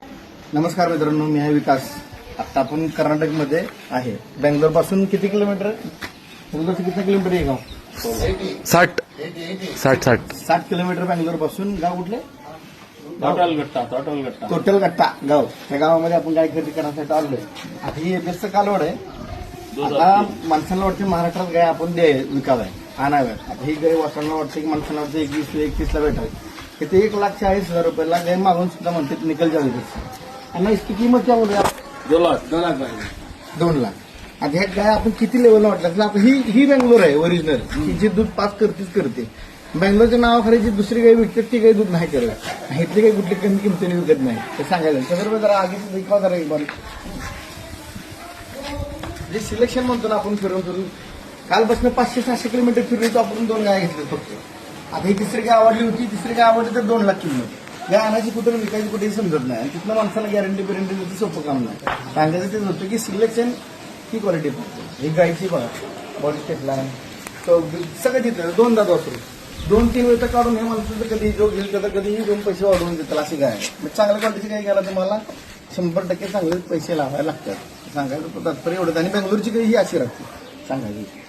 नमस्कार मित्रांनो, मी आहे विकास. आता आपण कर्नाटकमध्ये आहे. बेंगलोर पासून किती किलोमीटर? बेंगलोर किती किलोमीटर आहे गाव? 60 किलोमीटर बेंगलोर पासून. गाव कुठले? टोटल गट्टा गाव. त्या गावामध्ये आपण गाय खरेदी करण्यासाठी आलोय. आता ही एपीएसचं कालवड आहे. आता माणसांना वाटते महाराष्ट्रात गाय आपण विकाव्या आणाव्यात. आता ही गाय वासरांना वाटते की माणसांना वाटते 21-21 ला भेटावी. इथे 1,40,000 रुपयाला गाय मागून सुद्धा म्हणते निकल जावी. आणि इसकी किंमत क्या बोल रहे आप? 2 लाख 2 लाख. आता ह्या गाय आपण किती लेवलला वाटलं? आता ही बेंगलोर आहे ओरिजिनल, ही जी दूध पास करते. बेंगलोरच्या नावाखाली जी दुसरी गाय विकते ती गाय दूध नाही करत. इथली काही कुठली कमी किमतीने विकत नाही ते सांगायचं. त्याच्यावर जरा आगे विकवा जरा एक बार. जे सिलेक्शन म्हणतो ना आपण फिरून कालपासून 500-600 किलोमीटर फिरलो तो आपण 2 गाय घेतल्या फक्त. आता ही तिसरी गाय आवडली होती. तिसरी गाय आवडली तर 2 लाख किंमत. गाय आणायची कुठे विकायची कुठेही समजत नाही. आणि तिथनं माणसाला गॅरंटी देते सोपं काम नाही. सांगायचं तेच होतं की सिलेक्शन ही क्वालिटी फक्त. ही गायची बघा बॉडी स्टेटला सगळं तिथं 2 दात वासरू 2-3 वेळ तर काढून हे माणसाचं कधी जो घेईल तर कधीही 2 पैसे वाढवून देतात अशी गाय आहे. मग चांगल्या क्वालिटीची गाय घ्यायला तुम्हाला 100% चांगले पैसे लावायला लागतात. सांगायचं तात्पर्य एवढंच. आणि बेंगलोरची गाय ही अशी राहते सांगायची.